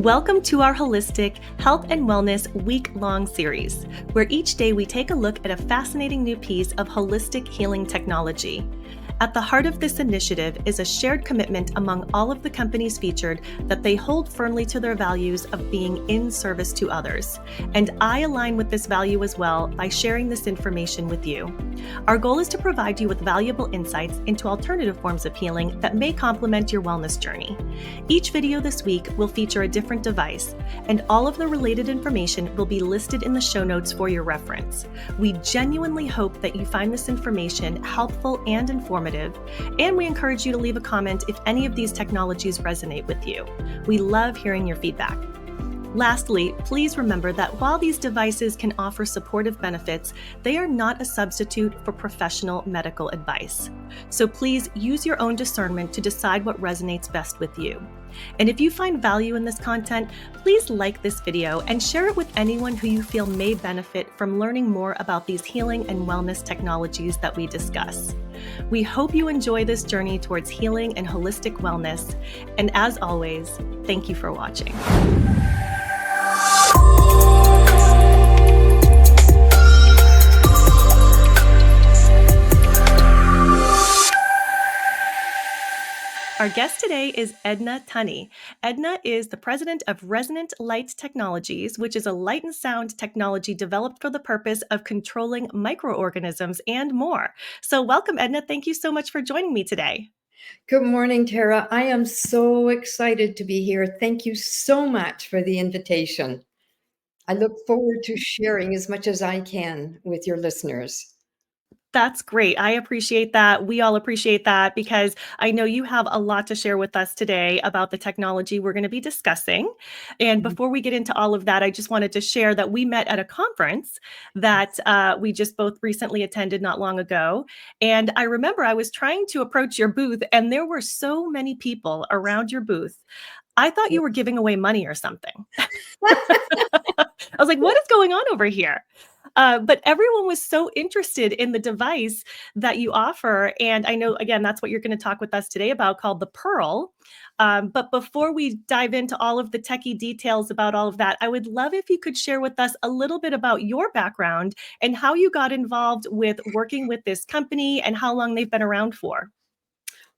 Welcome to our holistic health and wellness week-long series, where each day we take a look at a fascinating new piece of holistic healing technology. At the heart of this initiative is a shared commitment among all of the companies featured that they hold firmly to their values of being in service to others. And I align with this value as well by sharing this information with you. Our goal is to provide you with valuable insights into alternative forms of healing that may complement your wellness journey. Each video this week will feature a different device, and all of the related information will be listed in the show notes for your reference. We genuinely hope that you find this information helpful and informative, and we encourage you to leave a comment if any of these technologies resonate with you. We love hearing your feedback. Lastly, please remember that while these devices can offer supportive benefits, they are not a substitute for professional medical advice. So please use your own discernment to decide what resonates best with you. And if you find value in this content, please like this video and share it with anyone who you feel may benefit from learning more about these healing and wellness technologies that we discuss. We hope you enjoy this journey towards healing and holistic wellness. And as always, thank you for watching. Our guest today is Edna Tunney. Edna is the president of Resonant Technologies, which is a light and sound technology developed for the purpose of controlling microorganisms and more. So welcome, Edna. Thank you so much for joining me today. Good morning, Tara. I am so excited to be here. Thank you so much for the invitation. I look forward to sharing as much as I can with your listeners. That's great. I appreciate that. We all appreciate that because I know you have a lot to share with us today about the technology we're going to be discussing. And before we get into all of that, I just wanted to share that we met at a conference that we just both recently attended not long ago. And I remember I was trying to approach your booth and there were so many people around your booth. I thought you were giving away money or something. I was like, what is going on over here? But everyone was so interested in the device that you offer. And I know, again, that's what you're going to talk with us today about, called the PERL. But before we dive into all of the techie details about all of that, I would love if you could share with us a little bit about your background and how you got involved with working with this company and how long they've been around for.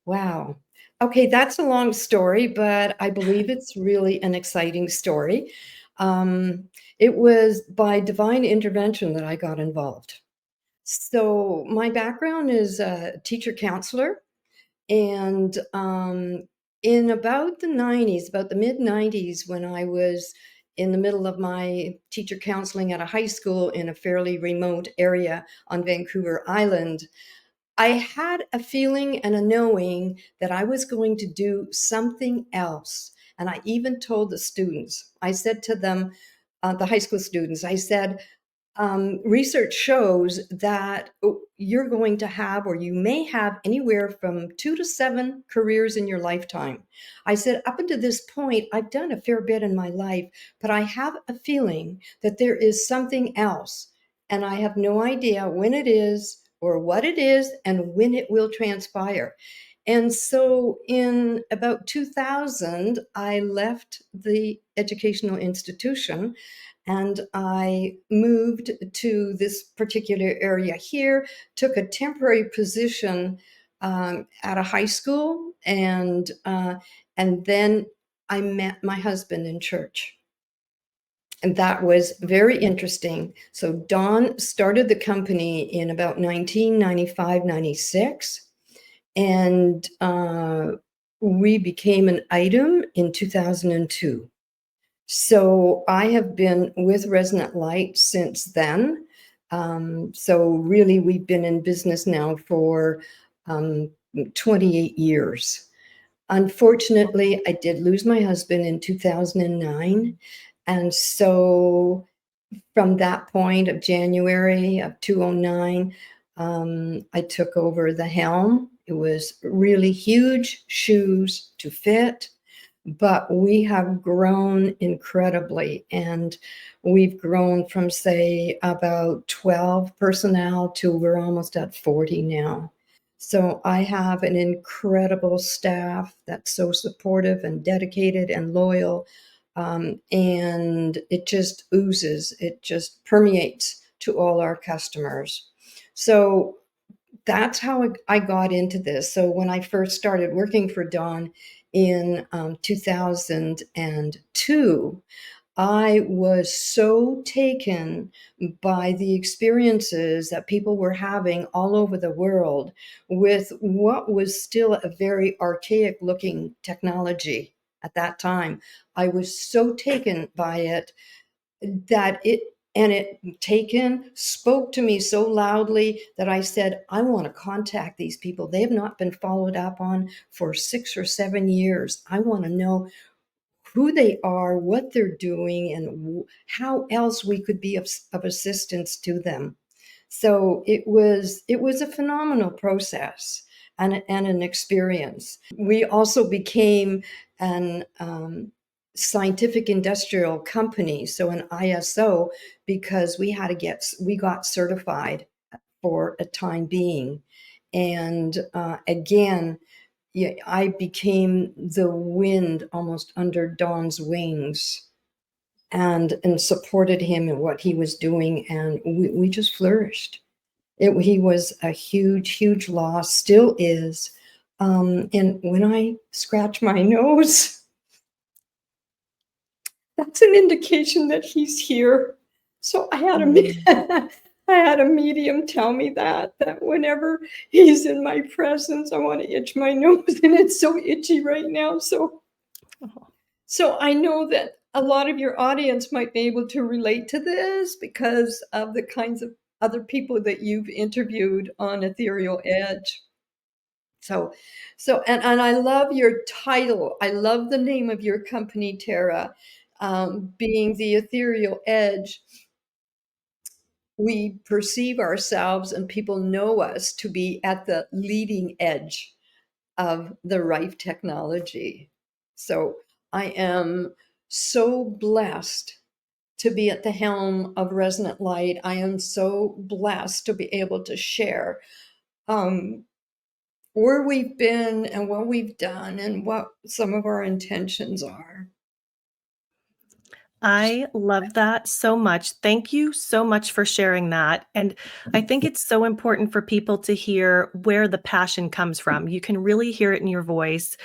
Wow. Okay, that's a long story, but I believe it's really an exciting story. It was by divine intervention that I got involved. So my background is a teacher counselor, and in about the 90s, about the mid 90s, when I was in the middle of my teacher counseling at a high school in a fairly remote area on Vancouver Island, I had a feeling and a knowing that I was going to do something else. And I even told the students, I said to them, the high school students, I said, research shows that you're going to have, or you may have, anywhere from 2 to 7 careers in your lifetime. I said, up until this point, I've done a fair bit in my life, but I have a feeling that there is something else. And I have no idea when it is, or what it is, and when it will transpire. And so in about 2000, I left the educational institution and I moved to this particular area here, took a temporary position at a high school, and then I met my husband in church. And that was very interesting. So Don started the company in about 1995, 96. And we became an item in 2002. So I have been with Resonant Light since then. So really, we've been in business now for 28 years. Unfortunately, I did lose my husband in 2009. And so from that point of January of 2009, I took over the helm. It was really huge shoes to fit, but we have grown incredibly. And we've grown from, say, about 12 personnel to we're almost at 40 now. So I have an incredible staff that's so supportive and dedicated and loyal. And it just oozes, it just permeates to all our customers. So that's how I got into this. So when I first started working for Dawn in 2002, I was so taken by the experiences that people were having all over the world with what was still a very archaic looking technology at that time. I was so taken by it that it taken spoke to me so loudly that I said, I want to contact these people. They have not been followed up on for 6 or 7 years. I want to know who they are, what they're doing, and how else we could be of assistance to them. So it was a phenomenal process and an experience. We also became an scientific industrial company, so an ISO, because we got certified for a time being. And again, yeah, I became the wind almost under Don's wings and supported him in what he was doing, and we just flourished. He was a huge, huge loss, still is. And when I scratch my nose, that's an indication that he's here. So I had a Mm. I had a medium tell me that whenever he's in my presence, I want to itch my nose, and it's so itchy right now. Oh. So I know that a lot of your audience might be able to relate to this because of the kinds of other people that you've interviewed on Ethereal Edge. So, and I love your title. I love the name of your company, Tara, being the Ethereal Edge. We perceive ourselves and people know us to be at the leading edge of the Rife technology. So I am so blessed to be at the helm of Resonant Light. I am so blessed to be able to share um, where we've been and what we've done and what some of our intentions are. I love that so much. Thank you so much for sharing that. And I think it's so important for people to hear where the passion comes from. You can really hear it in your voice.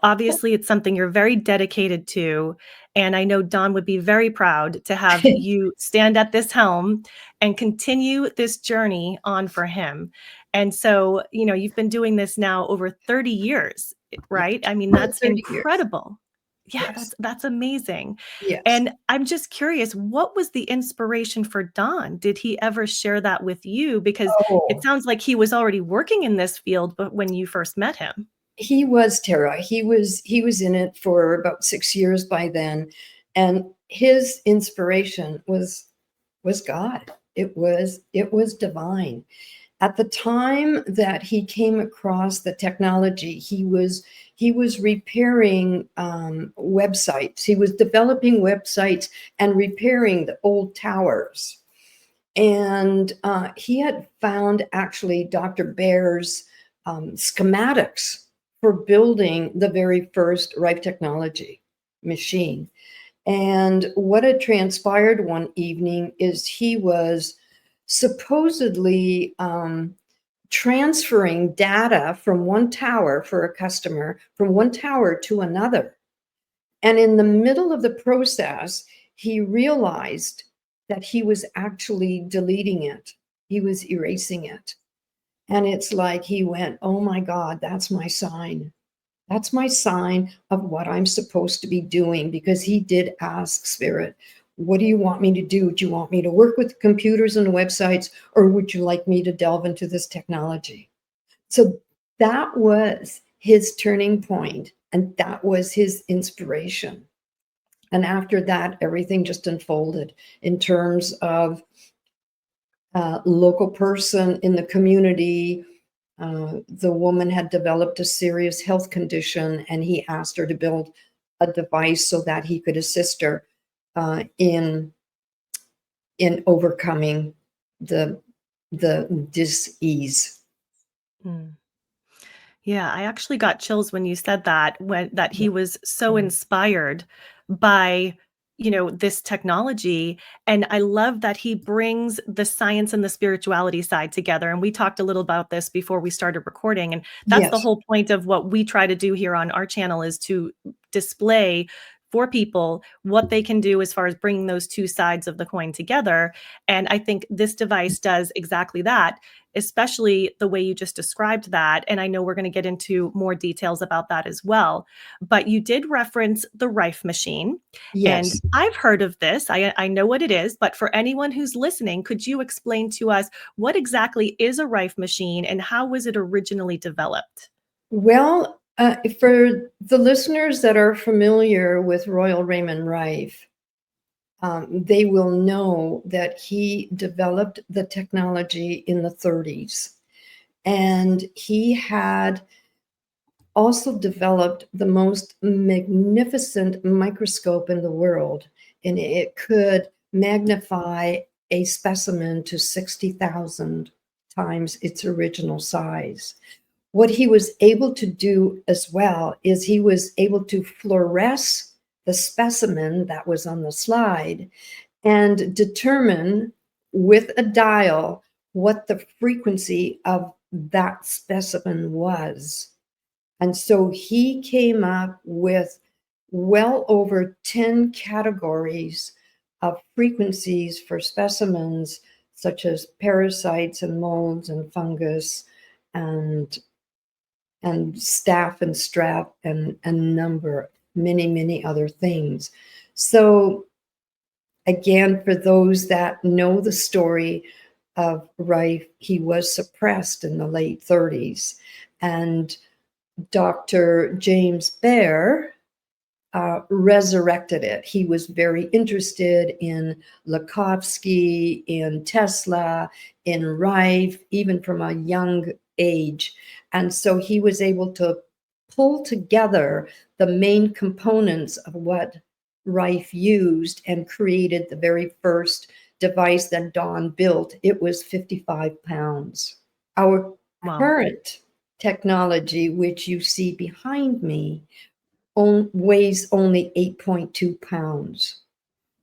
Obviously, it's something you're very dedicated to. And I know Don would be very proud to have you stand at this helm and continue this journey on for him. And so, you've been doing this now over 30 years, right? I mean, Over that's 30 years. incredible. Yeah, Yes. that's amazing. Yes. And I'm just curious, what was the inspiration for Don? Did he ever share that with you? Because it Oh, sounds like he was already working in this field, but when you first met him. he was Tara. He was in it for about 6 years by then, and his inspiration was God. It was divine. At the time that he came across the technology, he was repairing websites. He was developing websites and repairing the old towers. And he had found actually Dr. Baer's schematics for building the very first Rife technology machine. And what had transpired one evening is he was supposedly transferring data from one tower for a customer, from one tower to another. And in the middle of the process, he realized that he was actually deleting it, he was erasing it. And it's like he went, oh my God, that's my sign. That's my sign of what I'm supposed to be doing, because he did ask Spirit, what do you want me to do? Do you want me to work with computers and websites, or would you like me to delve into this technology? So that was his turning point, and that was his inspiration. And after that, everything just unfolded in terms of local person in the community. The woman had developed a serious health condition, and he asked her to build a device so that he could assist her in overcoming the dis-ease. Mm. Yeah, I actually got chills when you said that, when that he was so inspired by this technology. And I love that he brings the science and the spirituality side together. And we talked a little about this before we started recording, and that's the Yes. whole point of what we try to do here on our channel, is to display for people what they can do as far as bringing those two sides of the coin together. And I think this device does exactly that, especially the way you just described that. And I know we're going to get into more details about that as well. But you did reference the Rife machine. And Yes. I've heard of this. I know what it is. But for anyone who's listening, could you explain to us what exactly is a Rife machine and how was it originally developed? Well, for the listeners that are familiar with Royal Raymond Rife, they will know that he developed the technology in the 30s. And he had also developed the most magnificent microscope in the world. And it could magnify a specimen to 60,000 times its original size. What he was able to do as well is he was able to fluoresce the specimen that was on the slide and determine with a dial what the frequency of that specimen was. And so he came up with well over 10 categories of frequencies for specimens such as parasites and molds and fungus and staph and strap and a number, many other things. So again, for those that know the story of Rife, he was suppressed in the late 30s. And Dr. James Bear resurrected it. He was very interested in Lakhovsky, in Tesla, in Rife, even from a young age. And so he was able to pull together the main components of what Rife used and created the very first device that Don built. It was 55 pounds. Our Wow. current technology, which you see behind me, weighs only 8.2 pounds.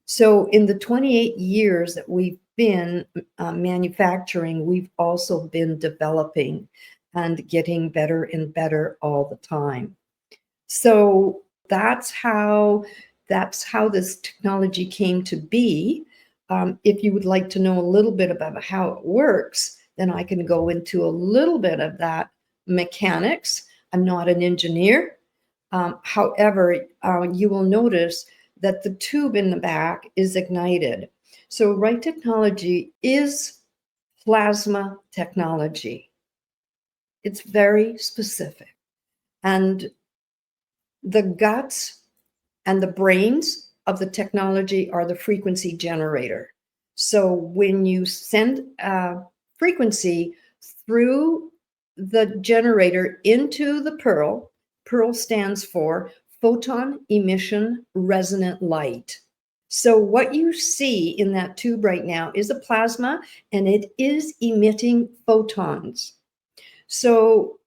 So in the 28 years that we've been manufacturing, we've also been developing and getting better and better all the time. So that's how this technology came to be. If you would like to know a little bit about how it works, then I can go into a little bit of that mechanics. I'm not an engineer. However, you will notice that the tube in the back is ignited. So Rife technology is plasma technology. It's very specific. And the guts and the brains of the technology are the frequency generator. So when you send a frequency through the generator into the PERL, PERL stands for photon emission resonant light. So what you see in that tube right now is a plasma, and it is emitting photons. So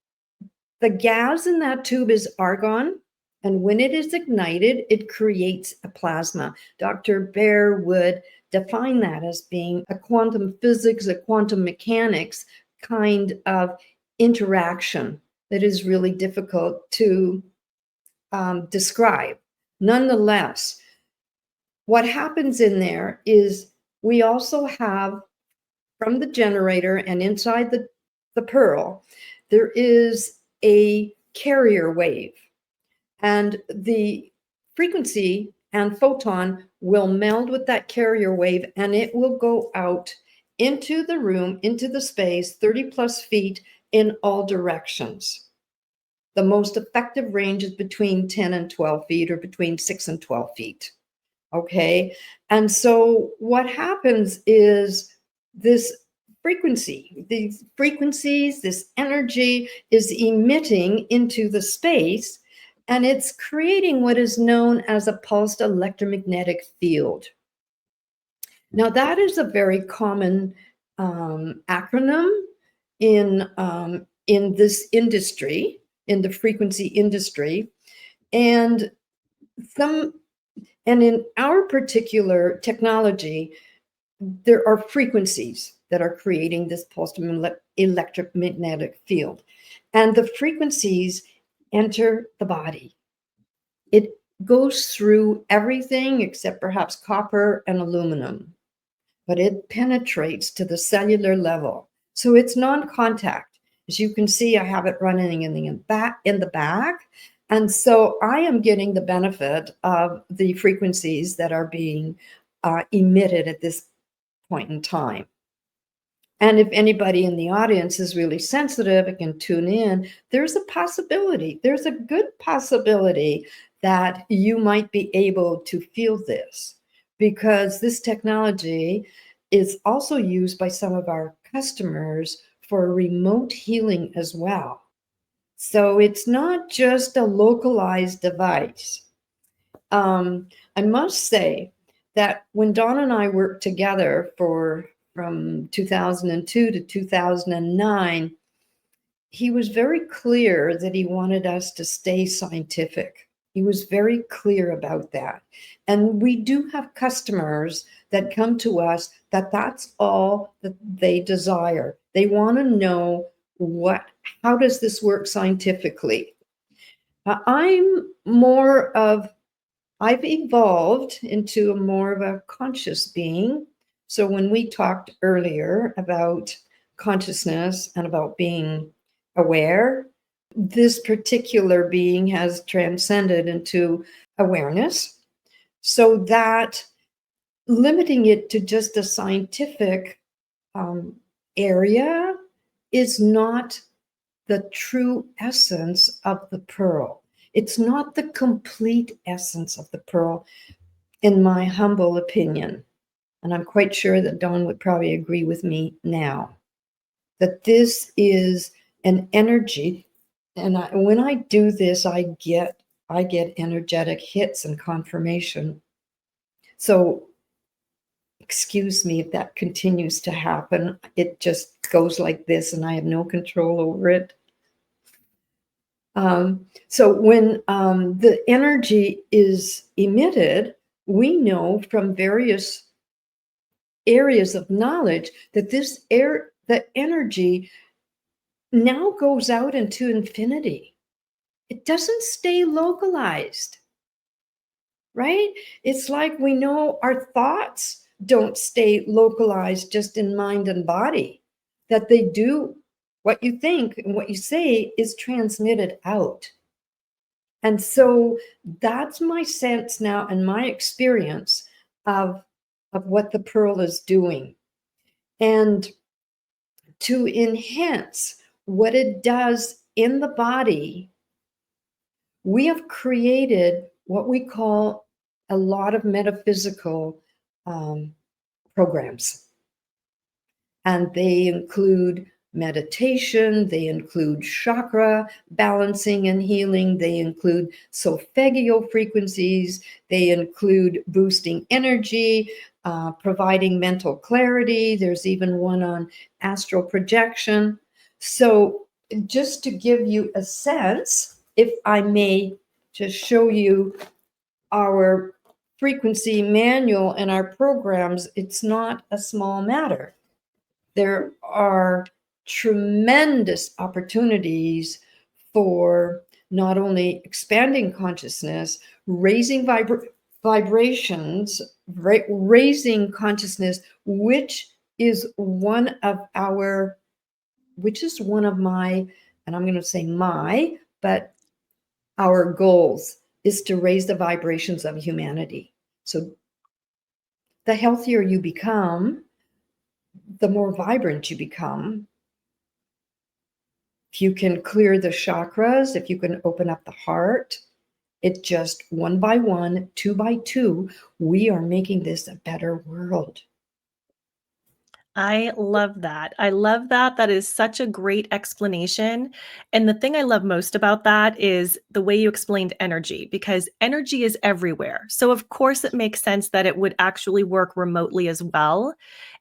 the gas in that tube is argon, and when it is ignited, it creates a plasma. Dr. Bear would define that as being a quantum physics, a quantum mechanics kind of interaction that is really difficult to describe. Nonetheless, what happens in there is we also have, from the generator and inside the PERL, there is a carrier wave. And the frequency and photon will meld with that carrier wave, and it will go out into the room, into the space, 30 plus feet in all directions. The most effective range is between 10 and 12 feet, or between 6 and 12 feet. Okay. And so what happens is this these frequencies, this energy is emitting into the space, and it's creating what is known as a pulsed electromagnetic field. Now, that is a very common acronym in this industry, in the frequency industry. And And in our particular technology, there are frequencies that are creating this pulsed electromagnetic field. And the frequencies enter the body. It goes through everything except perhaps copper and aluminum, but it penetrates to the cellular level. So it's non-contact. As you can see, I have it running in the back. And so I am getting the benefit of the frequencies that are being emitted at this point in time. And if anybody in the audience is really sensitive and can tune in, there's a possibility, there's a good possibility that you might be able to feel this, because this technology is also used by some of our customers for remote healing as well. So it's not just a localized device. I must say that when Don and I worked together from 2002 to 2009, he was very clear that he wanted us to stay scientific. He was very clear about that. And we do have customers that come to us that that's all that they desire. They want to know how does this work scientifically? I've evolved into more of a conscious being. So when we talked earlier about consciousness and about being aware, this particular being has transcended into awareness, so that limiting it to just a scientific area is not the true essence of the PERL. It's not the complete essence of the PERL, in my humble opinion. And I'm quite sure that Dawn would probably agree with me now, that this is an energy. And when I do this, I get energetic hits and confirmation. So excuse me if that continues to happen. It just goes like this and I have no control over it. So when the energy is emitted, we know from various areas of knowledge that the energy now goes out into infinity. It doesn't stay localized, right? It's like we know our thoughts don't stay localized just in mind and body, that they do. What you think and what you say is transmitted out. And so that's my sense now and my experience of what the PERL is doing. And to enhance what it does in the body, we have created what we call a lot of metaphysical programs. And they include meditation, they include chakra balancing and healing, they include solfeggio frequencies, they include boosting energy, providing mental clarity. There's even one on astral projection. So just to give you a sense, if I may just show you our frequency manual and our programs, it's not a small matter. There are tremendous opportunities for not only expanding consciousness, raising vibrations, raising consciousness, which is one of my, and I'm going to say but our goals is to raise the vibrations of humanity. So the healthier you become, the more vibrant you become. If you can clear the chakras, if you can open up the heart, it just one by one, two by two, we are making this a better world. I love that. I love that. That is such a great explanation. And the thing I love most about that is the way you explained energy, because energy is everywhere. So, of course, it makes sense that it would actually work remotely as well.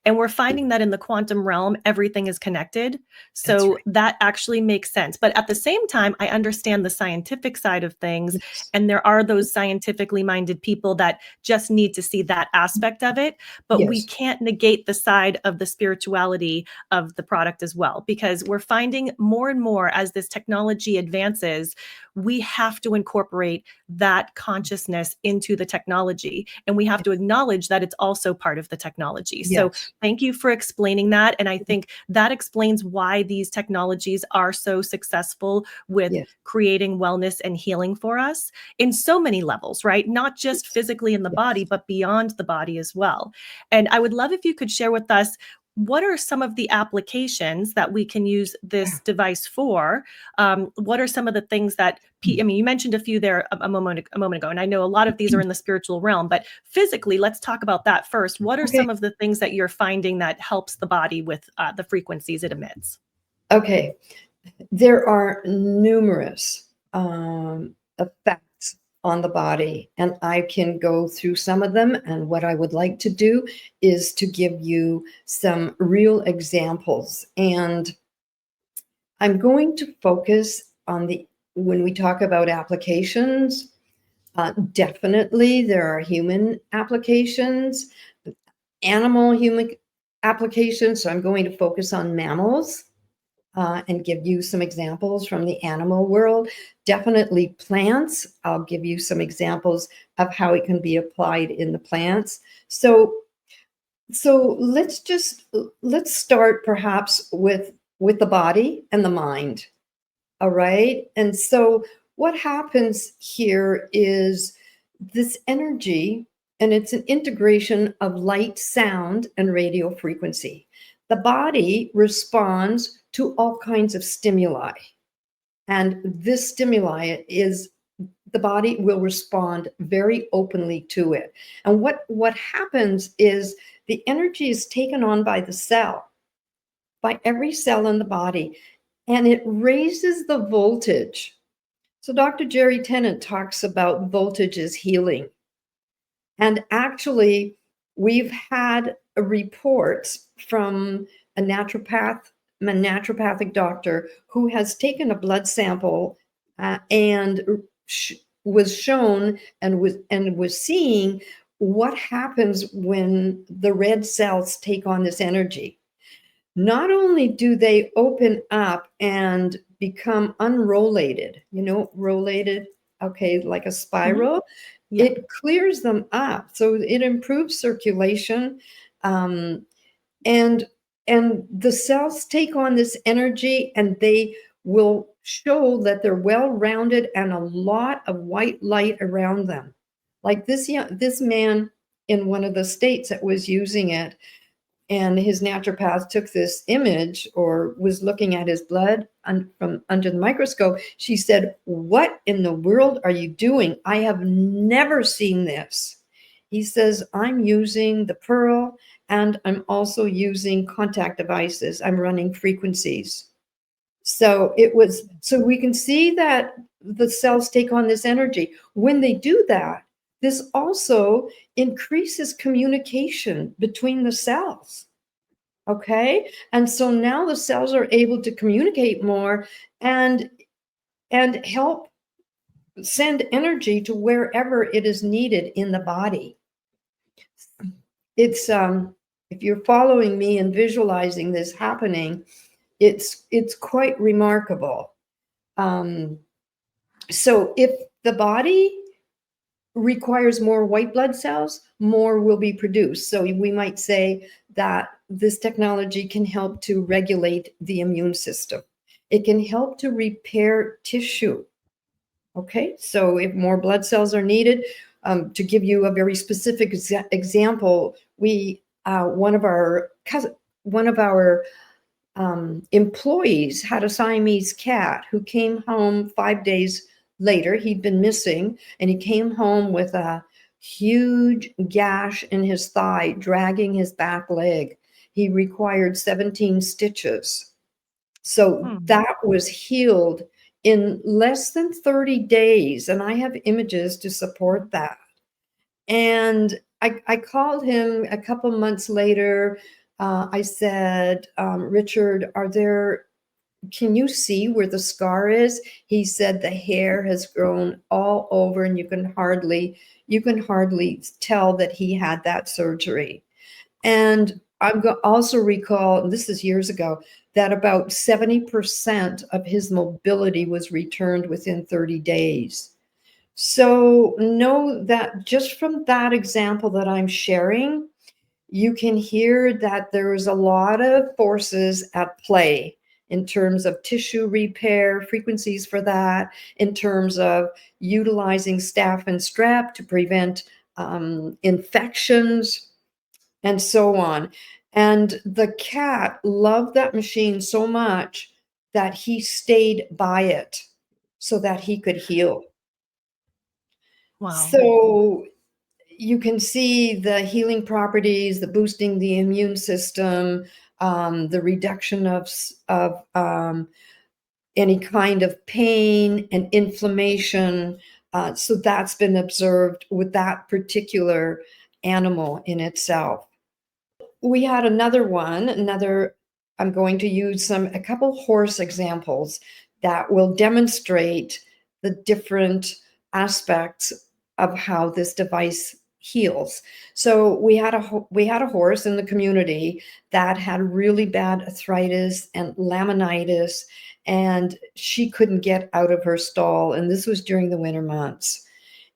And we're finding that in the quantum realm, everything is connected. That's So right. that actually makes sense. But at the same time, I understand the scientific side of things. Yes. And there are those scientifically minded people that just need to see that aspect of it. But we Yes. can't negate the side of the spirituality of the product as well, because we're finding more and more as this technology advances, we have to incorporate that consciousness into the technology. And we have to acknowledge that it's also part of the technology. So Yes. thank you for explaining that. And I think that explains why these technologies are so successful with Yes. creating wellness and healing for us in so many levels, right? Not just physically in the body, Yes. but beyond the body as well. And I would love if you could share with us, what are some of the applications that we can use this device for? What are some of the things that I mean, you mentioned a few there a moment ago, and I know a lot of these are in the spiritual realm, but physically, let's talk about that first. What are Okay. some of the things that you're finding that helps the body with the frequencies it emits? Okay. There are numerous effects on the body, and I can go through some of them. And what I would like to do is to give you some real examples. And I'm going to focus on when we talk about applications, definitely there are human applications, animal human applications. So I'm going to focus on mammals and give you some examples from the animal world. Definitely plants. I'll give you some examples of how it can be applied in the plants. So let's start perhaps with the body and the mind. All right. And so what happens here is this energy, and it's an integration of light, sound, and radio frequency. The body responds to all kinds of stimuli. And this stimuli is the body will respond very openly to it. And what happens is the energy is taken on by the cell, by every cell in the body, and it raises the voltage. So Dr. Jerry Tennant talks about voltage as healing. And actually, we've had reports from a naturopathic doctor who has taken a blood sample and was shown and was seeing what happens when the red cells take on this energy. Not only do they open up and become unrollated, rollated, okay, like a Mhm. spiral, Yeah. it clears them up. So it improves circulation. Um, and and the cells take on this energy and they will show that they're well rounded and a lot of white light around them. Like this man in one of the states that was using it, and his naturopath took this image or was looking at his blood from under the microscope. She said, "What in the world are you doing? I have never seen this." He says, "I'm using the PERL and I'm also using contact devices. I'm running frequencies." So we can see that the cells take on this energy. When they do that, this also increases communication between the cells. Okay. And so now the cells are able to communicate more and help send energy to wherever it is needed in the body. It's if you're following me and visualizing this happening, it's quite remarkable. Um, so if the body requires more white blood cells, more will be produced. So we might say that this technology can help to regulate the immune system. It can help to repair tissue. Okay, so if more blood cells are needed, to give you a very specific example, we one of our employees had a Siamese cat who came home 5 days later. He'd been missing, and he came home with a huge gash in his thigh, dragging his back leg. He required 17 stitches. So Hmm. that was healed in less than 30 days. And I have images to support that. And I called him a couple months later. I said, Richard, can you see where the scar is? He said the hair has grown all over and you can hardly tell that he had that surgery. And also recall, and this is years ago, that about 70% of his mobility was returned within 30 days. So know that just from that example that I'm sharing, you can hear that there's a lot of forces at play in terms of tissue repair, frequencies for that, in terms of utilizing staph and strep to prevent infections, and so on. And the cat loved that machine so much that he stayed by it so that he could heal. Wow. So you can see the healing properties, the boosting the immune system, the reduction of any kind of pain and inflammation. So that's been observed with that particular animal in itself. We had I'm going to use a couple horse examples that will demonstrate the different aspects of how this device heals. So we had a horse in the community that had really bad arthritis and laminitis, and she couldn't get out of her stall. And this was during the winter months.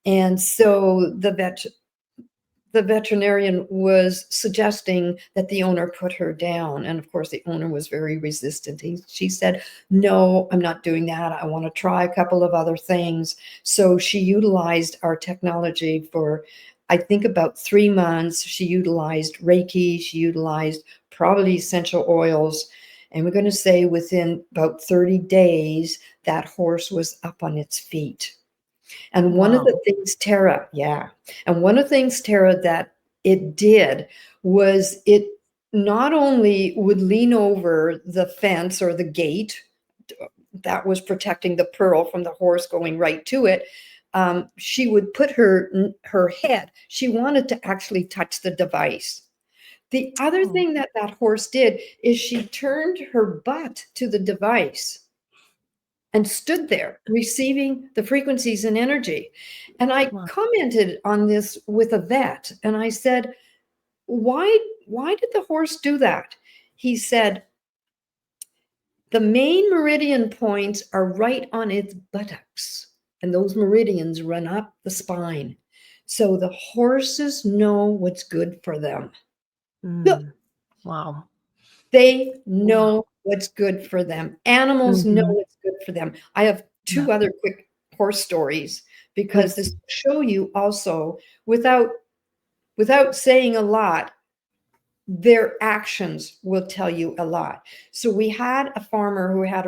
And so the veterinarian was suggesting that the owner put her down. And of course, the owner was very resistant. She said, no, I'm not doing that. I want to try a couple of other things. So she utilized our technology for, I think, about 3 months. She utilized Reiki. She utilized probably essential oils. And we're going to say within about 30 days, that horse was up on its feet. And one of the things, Tara, that it did was it not only would lean over the fence or the gate that was protecting the PERL from the horse going right to it, she would put her head. She wanted to actually touch the device. The other thing that horse did is she turned her butt to the device and stood there receiving the frequencies and energy. And I commented on this with a vet, and I said, why did the horse do that? He said, the main meridian points are right on its buttocks, and those meridians run up the spine. So the horses know what's good for them. Wow. They know what's good for them. Animals know what's good for them. I have two other quick horse stories because this will show you also, without saying a lot, their actions will tell you a lot. So we had a farmer who had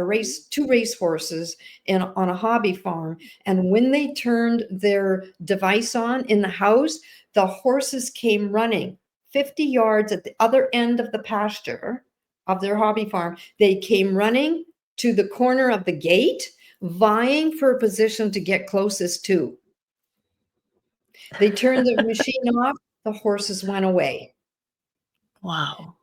two race horses on a hobby farm. And when they turned their device on in the house, the horses came running 50 yards at the other end of the pasture of their hobby farm. They came running to the corner of the gate, vying for a position to get closest to. They turned the machine off, the horses went away. Wow.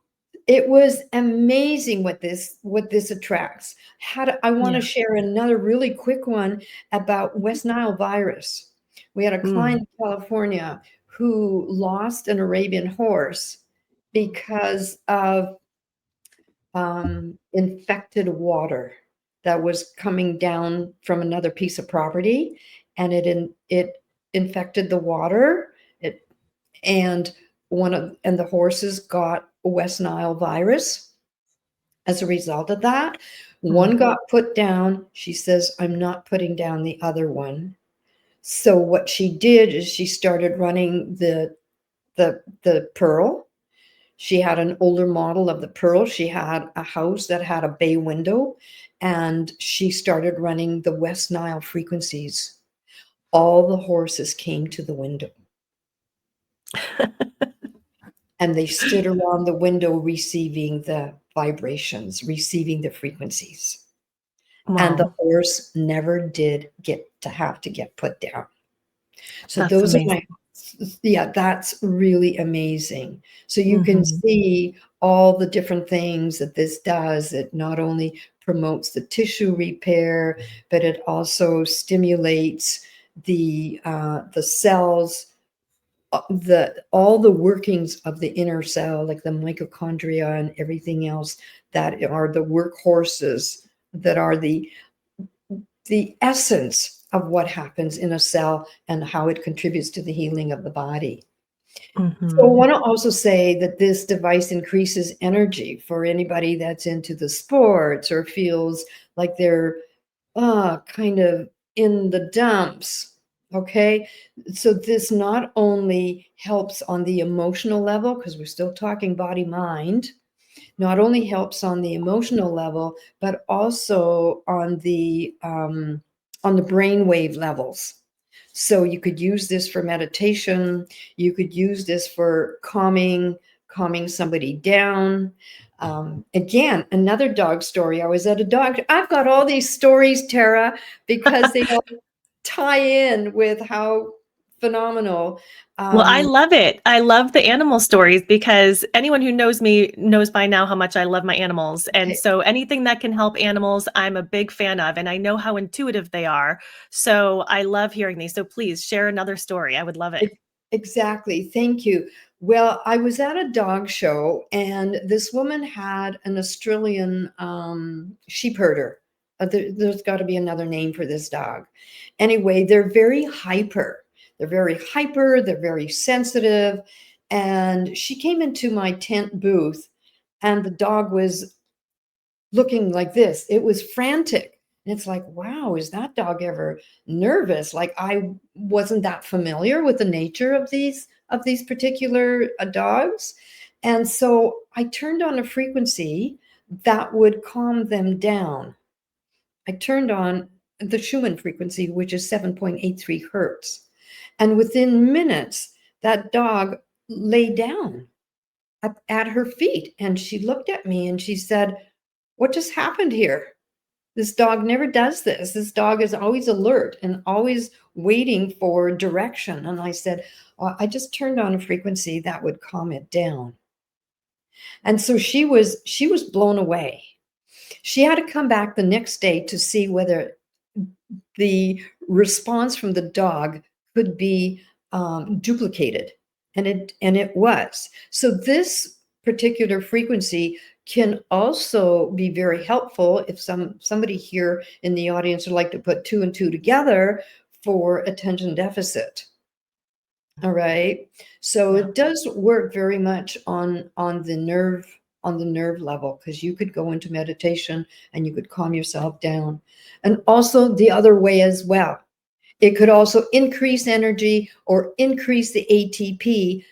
It was amazing what this attracts. I want to share another really quick one about West Nile virus. We had a client in California who lost an Arabian horse because of infected water that was coming down from another piece of property, and it infected the water. And the horses got West Nile virus as a result of that. One got put down. She says, I'm not putting down the other one. So what she did is she started running the PERL. She had an older model of the PERL. She had a house that had a bay window, and she started running the West Nile frequencies. All the horses came to the window. And they stood around the window receiving the vibrations, receiving the frequencies. And the horse never did get put down. So That's those amazing. are my Yeah, that's really amazing. So you can Mhm. see all the different things that this does. It not only promotes the tissue repair, but it also stimulates the cells, the all the workings of the inner cell, like the mitochondria and everything else that are the workhorses, that are the essence of what happens in a cell and how it contributes to the healing of the body. So I Mhm. want to also say that this device increases energy for anybody that's into the sports or feels like they're kind of in the dumps. Okay. So this not only helps on the emotional level, because we're still talking body mind, not only helps on the emotional level, but also on the brainwave levels. So you could use this for meditation. You could use this for calming somebody down. Again, another dog story. I was at a dog. I've got all these stories, Tara, because they all tie in with how phenomenal. Well, I Um, love it. I love the animal stories because anyone who knows me knows by now how much I love my animals. And okay, so anything that can help animals, I'm a big fan of. And I know how intuitive they are. So I love hearing these. So please share another story. I would love it. Exactly. Thank you. Well, I was at a dog show and this woman had an Australian sheep herder. There's got to be another name for this dog. Anyway, they're very hyper. They're very hyper. They're very sensitive. And she came into my tent booth and the dog was looking like this. It was frantic. And it's like, wow, is that dog ever nervous? Like I wasn't that familiar with the nature of these particular dogs. And so I turned on a frequency that would calm them down. I turned on the Schumann frequency, which is 7.83 hertz. And within minutes, that dog lay down at her feet. And she looked at me and she said, what just happened here? This dog never does this. This dog is always alert and always waiting for direction. And I said, I just turned on a frequency that would calm it down. And so she was blown away. She had to come back the next day to see whether the response from the dog could be duplicated, and it was. So this particular frequency can also be very helpful if somebody here in the audience would like to put two and two together for attention deficit. All right. So Yeah. it does work very much on the nerve level, because you could go into meditation and you could calm yourself down. And also the other way as well. It could also increase energy or increase the ATP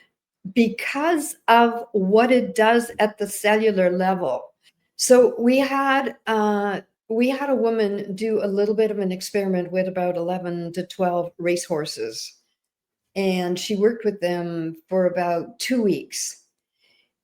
because of what it does at the cellular level. So we had a woman do a little bit of an experiment with about 11 to 12 racehorses, and she worked with them for about 2 weeks.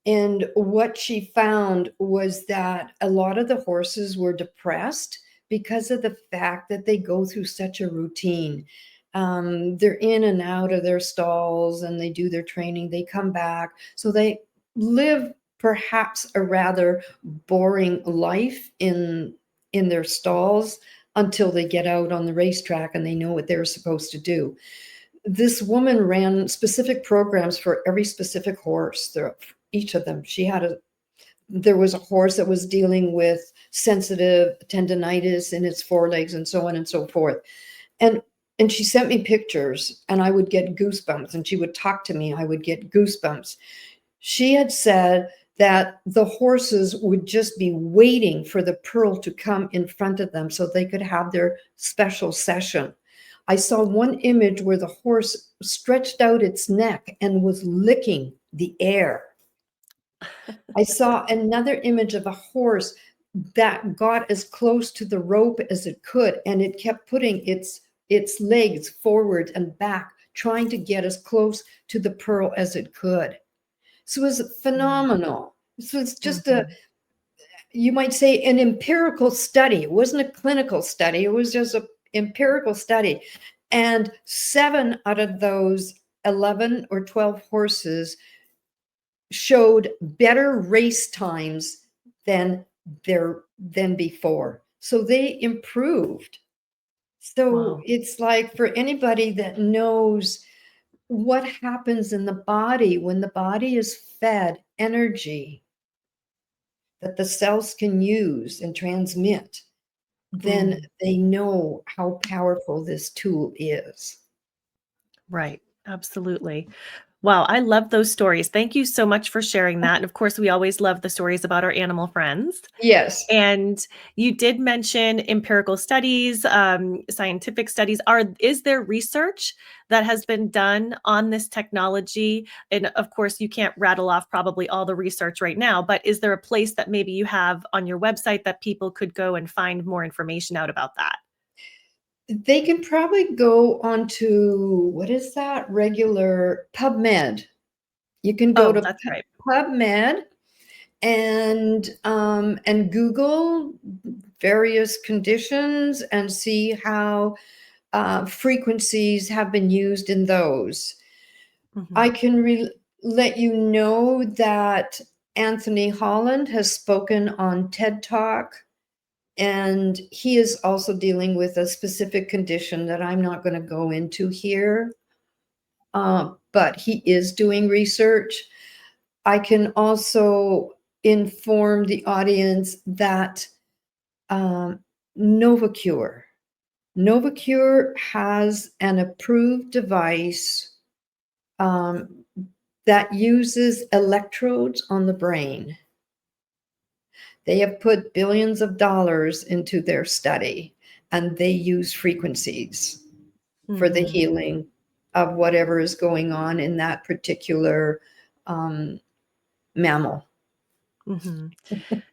And what she found was that a lot of the horses were depressed because of the fact that they go through such a routine. They're in and out of their stalls and they do their training, they come back. So they live perhaps a rather boring life in their stalls until they get out on the racetrack and they know what they're supposed to do. This woman ran specific programs for every specific horse. Each of them. There was a horse that was dealing with sensitive tendonitis in its forelegs and so on and so forth. And and she sent me pictures and I would get goosebumps, and she would talk to me. I would get goosebumps. She had said that the horses would just be waiting for the PERL to come in front of them so they could have their special session. I saw one image where the horse stretched out its neck and was licking the air. I saw another image of a horse that got as close to the rope as it could, and it kept putting its legs forward and back, trying to get as close to the PERL as it could. So it was phenomenal. So it's just Mhm. you might say, an empirical study. It wasn't a clinical study. It was just an empirical study. And 7 out of those 11 or 12 horses showed better race times than before. So they improved. So Wow. it's like, for anybody that knows what happens in the body when the body is fed energy that the cells can use and transmit, then Mm. they know how powerful this tool is. Right. Absolutely. Wow, I love those stories. Thank you so much for sharing that. And of course, we always love the stories about our animal friends. Yes. And you did mention empirical studies, scientific studies. Is there research that has been done on this technology? And of course, you can't rattle off probably all the research right now, but is there a place that maybe you have on your website that people could go and find more information out about that? They can probably go onto, what is that? Regular PubMed. You can go Oh, to that's right. PubMed and Google various conditions and see how frequencies have been used in those. I Mhm. can let you know that Anthony Holland has spoken on TED Talk, and he is also dealing with a specific condition that I'm not going to go into here, but he is doing research. I can also inform the audience that um, Novacure. Novacure has an approved device um, that uses electrodes on the brain. They have put billions of dollars into their study, and they use frequencies for the Mhm. healing of whatever is going on in that particular um, mammal. Mhm.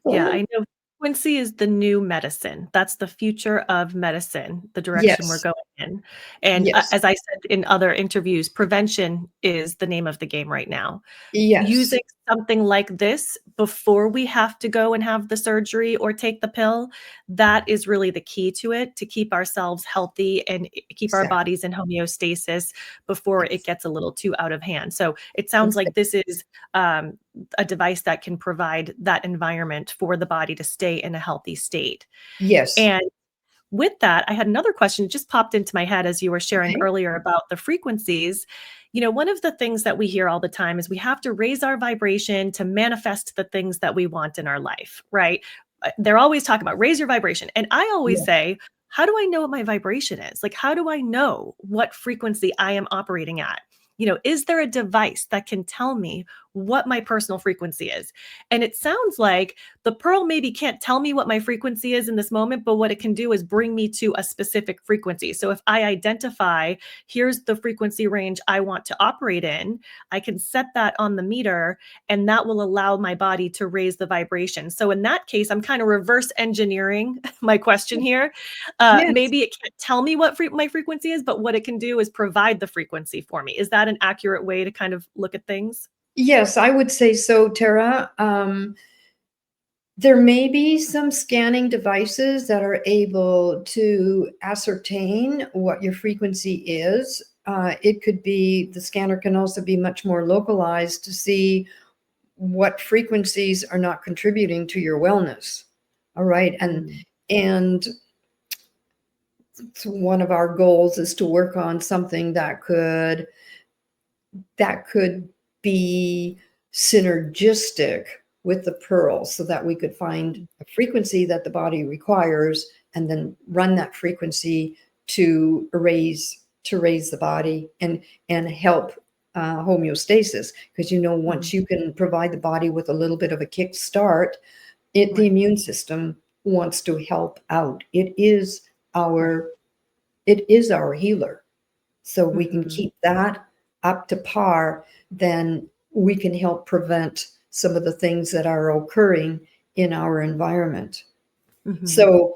Yeah, I know frequency is the new medicine. That's the future of medicine, the direction we're Yes, going in. And yes, as I said in other interviews, prevention is the name of the game right now. yes, Using something like this before we have to go and have the surgery or take the pill, that is really the key to it, to keep ourselves healthy and keep our exactly. bodies in homeostasis before it Yes, gets a little too out of hand. So it sounds like this is um, a device that can provide that environment for the body to stay in a healthy state. yes. And with that, I had another question just popped into my head as you were sharing Okay. earlier about the frequencies. You know, one of the things that we hear all the time is we have to raise our vibration to manifest the things that we want in our life, right? They're always talking about raise your vibration. And I always Yeah. say, how do I know what my vibration is? Like, how do I know what frequency I am operating at? You know, is there a device that can tell me what my personal frequency is? And it sounds like the pearl maybe can't tell me what my frequency is in this moment, but what it can do is bring me to a specific frequency. So if I identify, here's the frequency range I want to operate in, I can set that on the meter and that will allow my body to raise the vibration. So in that case, I'm kind of reverse engineering my question here. Yes. Maybe it can't tell me what my frequency is, but what it can do is provide the frequency for me. Is that an accurate way to kind of look at things? Yes, I would say so, Tara. There may be some scanning devices that are able to ascertain what your frequency is. It could be, the scanner can also be much more localized to see what frequencies are not contributing to your wellness. All right. Mm. And one of our goals is to work on something that could be synergistic with the pearl, so that we could find a frequency that the body requires and then run that frequency to raise the body and help homeostasis, because Mhm. once you can provide the body with a little bit of a kick start, the Right. immune system wants to help out. Right. Our it is our healer. So we can Mhm. keep that up to par, then we can help prevent some of the things that are occurring in our environment. Mhm. So,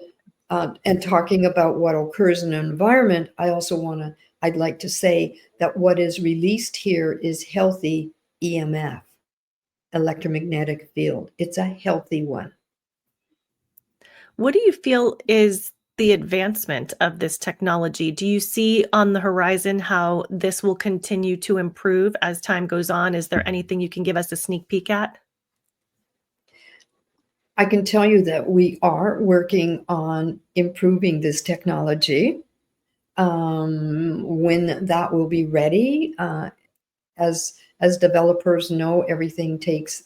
and talking about what occurs in an environment, I'd like to say that what is released here is healthy EMF, electromagnetic field. It's a healthy one. What do you feel is the advancement of this technology? Do you see on the horizon how this will continue to improve as time goes on? Is there anything you can give us a sneak peek at? I can tell you that we are working on improving this technology. When that will be ready, as developers know, everything takes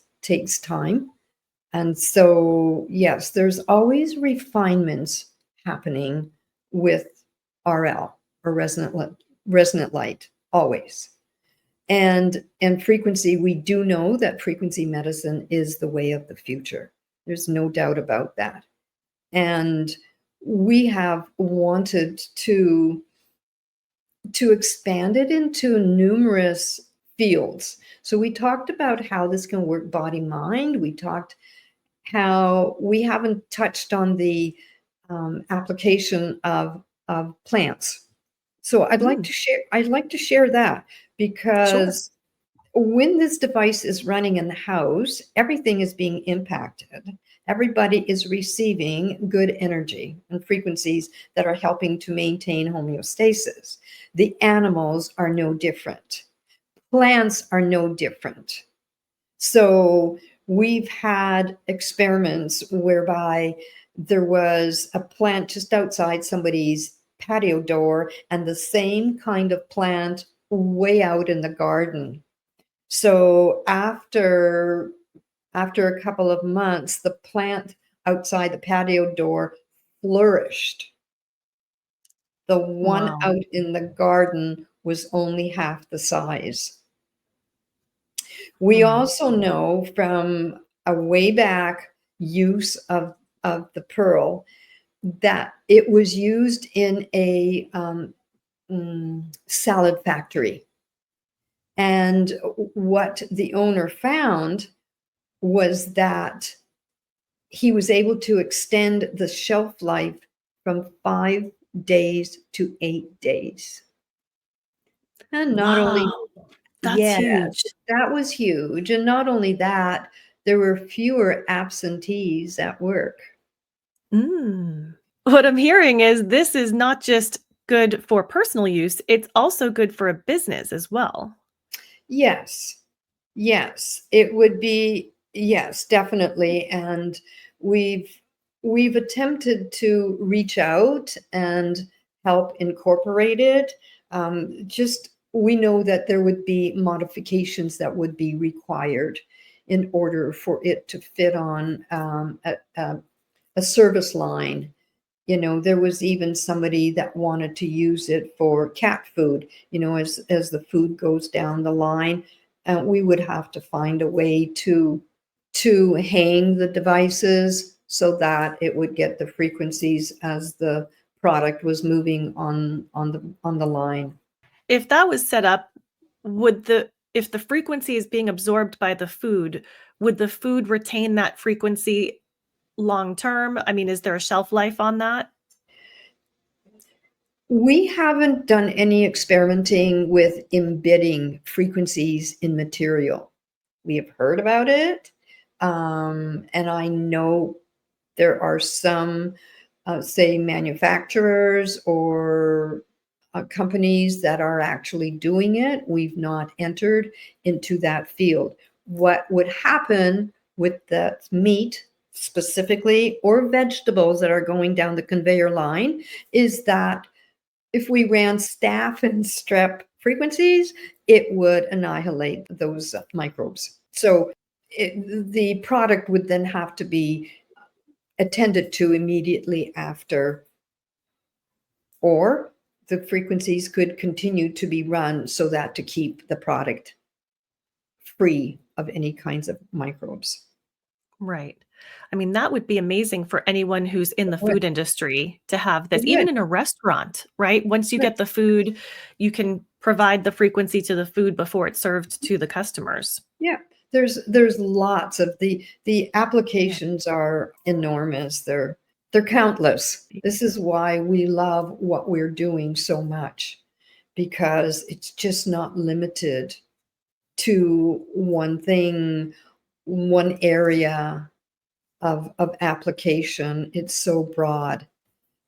time. And so, yes, there's always refinements happening with RL or resonant light, always. And frequency, we do know that frequency medicine is the way of the future. There's no doubt about that. And we have wanted to expand it into numerous fields. So we talked about how this can work body mind. We talked how we haven't touched on the application of plants. So Mm, I'd like to share that sure. because when this device is running in the house, everything is being impacted. Everybody is receiving good energy and frequencies that are helping to maintain homeostasis. The animals are no different. Plants are no different. So we've had experiments whereby there was a plant just outside somebody's patio door and the same kind of plant way out in the garden. So after a couple of months, the plant outside the patio door flourished. The one Wow. out in the garden was only half the size. We Mm. also know from a way back use of the pearl that it was used in a salad factory. And what the owner found was that he was able to extend the shelf life from 5 days to 8 days. And not only, Wow. That's yes, huge. that was huge. And not only that, there were fewer absentees at work. Mm. What I'm hearing is this is not just good for personal use, it's also good for a business as well. Yes, yes, it would be, yes, definitely. And we've we've attempted to reach out and help incorporate it. Just we know that there would be modifications that would be required in order for it to fit on a service line. There was even somebody that wanted to use it for cat food. As the food goes down the line, we would have to find a way to hang the devices so that it would get the frequencies as the product was moving on the line. If that was set up, would the if the frequency is being absorbed by the food, would the food retain that frequency long term? I mean, is there a shelf life on that? We haven't done any experimenting with embedding frequencies in material. We have heard about it, and I know there are some, say, manufacturers or companies that are actually doing it. We've not entered into that field. What would happen with the meat specifically or vegetables that are going down the conveyor line is that if we ran staph and strep frequencies, it would annihilate those microbes. So the product would then have to be attended to immediately after, or the frequencies could continue to be run so that to keep the product free of any kinds of microbes. Right. I mean, that would be amazing for anyone who's in the It would. food industry to have It this, even would. in a restaurant, right? Once you Right. get the food, you can provide the frequency to the food before it's served to the customers. Yeah, there's lots of the Yeah. applications are enormous. They're countless. This is why we love what we're doing so much because it's just not limited to one thing, one area of application. It's so broad.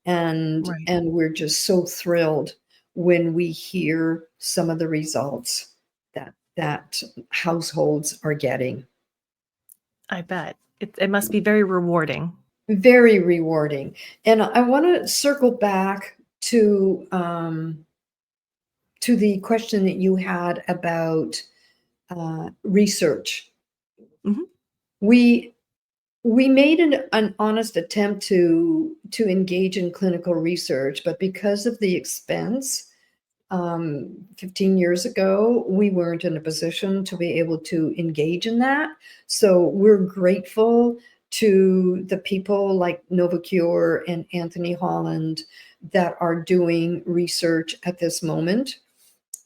and Right. we're just so thrilled when we hear some of the results that households are getting. I bet. It must be very rewarding. Very rewarding. And I want to circle back to the question that you had about research. Mhm. We we made an honest attempt to engage in clinical research, but because of the expense, 15 years ago, we weren't in a position to be able to engage in that. So we're grateful to the people like Novacure and Anthony Holland that are doing research at this moment.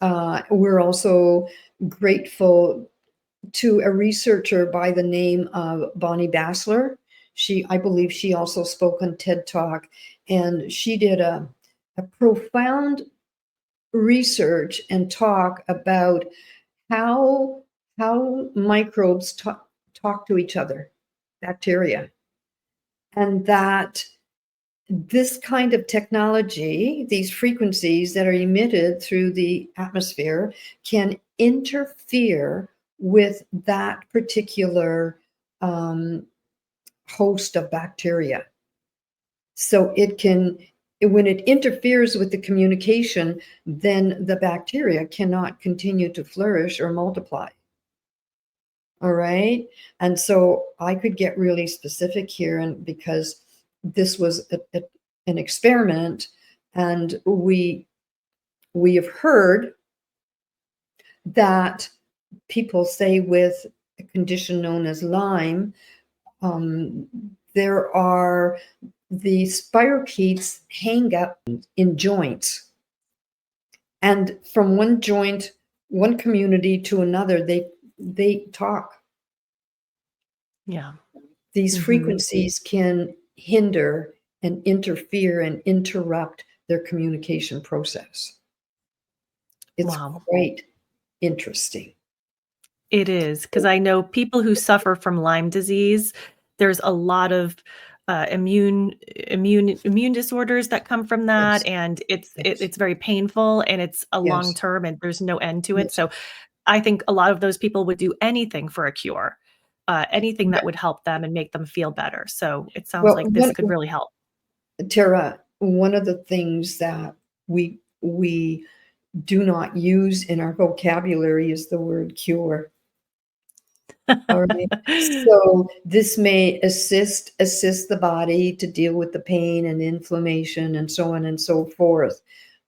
We're also grateful to a researcher by the name of Bonnie Bassler. I believe she also spoke on TED Talk, and she did a profound research and talk about how microbes talk to each other, bacteria, and that this kind of technology, these frequencies that are emitted through the atmosphere, can interfere with that particular host of bacteria. So it can, when it interferes with the communication, then the bacteria cannot continue to flourish or multiply. All right. And so I could get really specific here, and because this was an experiment, and we have heard that people say with a condition known as Lyme, um, there are the spirochetes hang up in joints, and from one joint, one community to another, they talk. Yeah. These Mhm. frequencies can hinder and interfere and interrupt their communication process. It's Wow. quite interesting. It is, because I know people who suffer from Lyme disease, there's a lot of, immune disorders that come from that, Yes, and yes, it's very painful, and it's a long yes, term, and there's no end to it, yes. so I think a lot of those people would do anything for a cure, anything that would help them and make them feel better, so it sounds Well, like this could really help. Tara, one of the things that we do not use in our vocabulary is the word cure. All right. So this may assist the body to deal with the pain and inflammation and so on and so forth.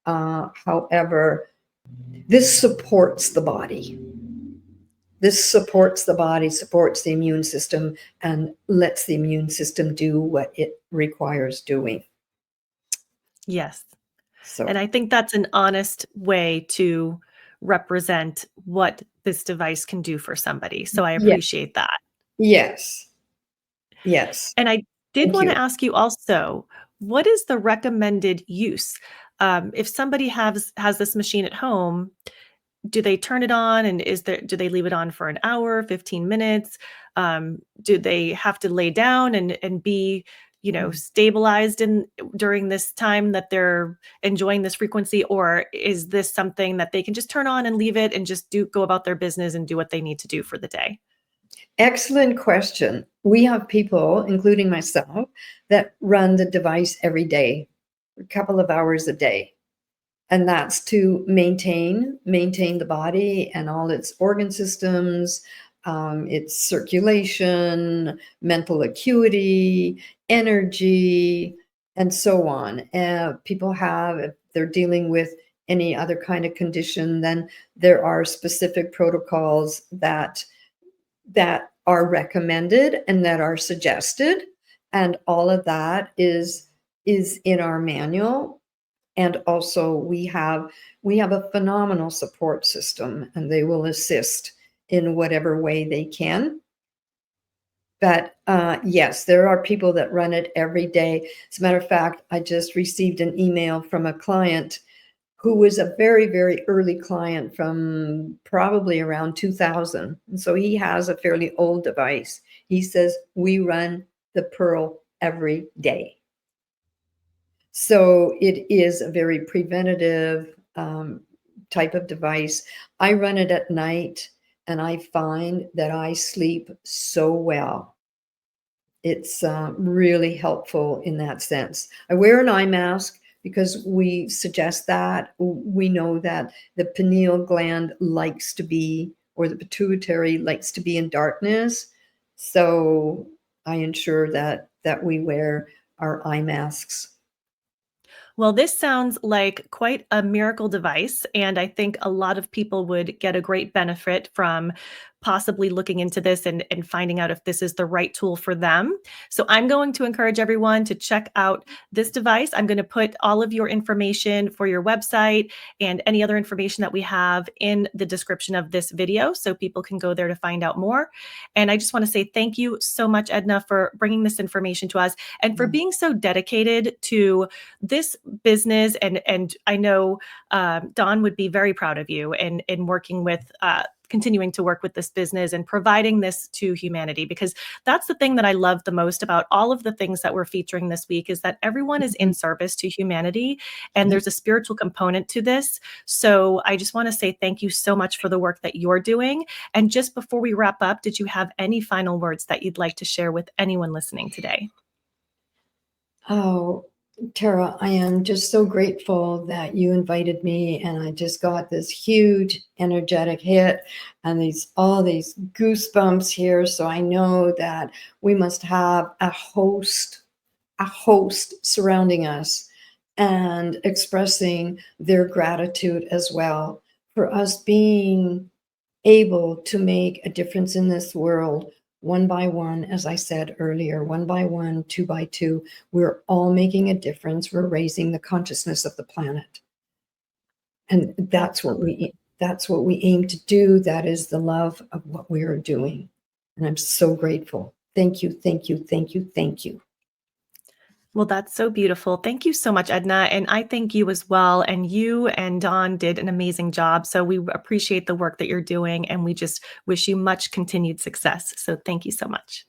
However, this supports the body. This supports the body, supports the immune system, and lets the immune system do what it requires doing. Yes. And So, I think that's an honest way to represent what this device can do for somebody, so I yeah, appreciate that. yes, yes. And I did Thank wanna you. ask you also, what is the recommended use? If somebody has this machine at home, do they turn it on, and do they leave it on for an hour, 15 minutes? Do they have to lay down and be, stabilized during this time that they're enjoying this frequency, or is this something that they can just turn on and leave it and just go about their business and do what they need to do for the day? Excellent question. We have people, including myself, that run the device every day, a couple of hours a day. And that's to maintain the body and all its organ systems, its circulation, mental acuity, energy, and so on. People have, if they're dealing with any other kind of condition, then there are specific protocols that are recommended and that are suggested, and all of that is in our manual. And also we have a phenomenal support system, and they will assist in whatever way they can. But yes, there are people that run it every day. As a matter of fact, I just received an email from a client who was a very, very early client from probably around 2000. And so he has a fairly old device. He says, we run the PERL every day. So it is a very preventative type of device. I run it at night and I find that I sleep so well. It's really helpful in that sense. I wear an eye mask because we suggest that. We know that the pineal gland likes to be, or the pituitary likes to be in darkness. So I ensure that we wear our eye masks. Well, this sounds like quite a miracle device, and I think a lot of people would get a great benefit from possibly looking into this and finding out if this is the right tool for them. So I'm going to encourage everyone to check out this device. I'm going to put all of your information for your website and any other information that we have in the description of this video so people can go there to find out more. And I just want to say thank you so much, Edna, for bringing this information to us and for Mm. being so dedicated to this business. And I know Don would be very proud of you in working with continuing to work with this business and providing this to humanity, because that's the thing that I love the most about all of the things that we're featuring this week is that everyone is in Mhm. service to humanity, and Yep. there's a spiritual component to this. So I just want to say thank you so much for the work that you're doing. And just before we wrap up, did you have any final words that you'd like to share with anyone listening today? Oh, Tara, I am just so grateful that you invited me, and I just got this huge energetic hit and these all these goosebumps here. So I know that we must have a host surrounding us and expressing their gratitude as well for us being able to make a difference in this world one by one, as I said earlier, one by one, two by two. We're all making a difference. We're raising the consciousness of the planet. And Absolutely. that's what we aim to do. That is the love of what we are doing. And I'm so grateful. Thank you, thank you, thank you, thank you. Well, that's so beautiful. Thank you so much, Edna. And I thank you as well. And you and Don did an amazing job. So we appreciate the work that you're doing. And we just wish you much continued success. So thank you so much.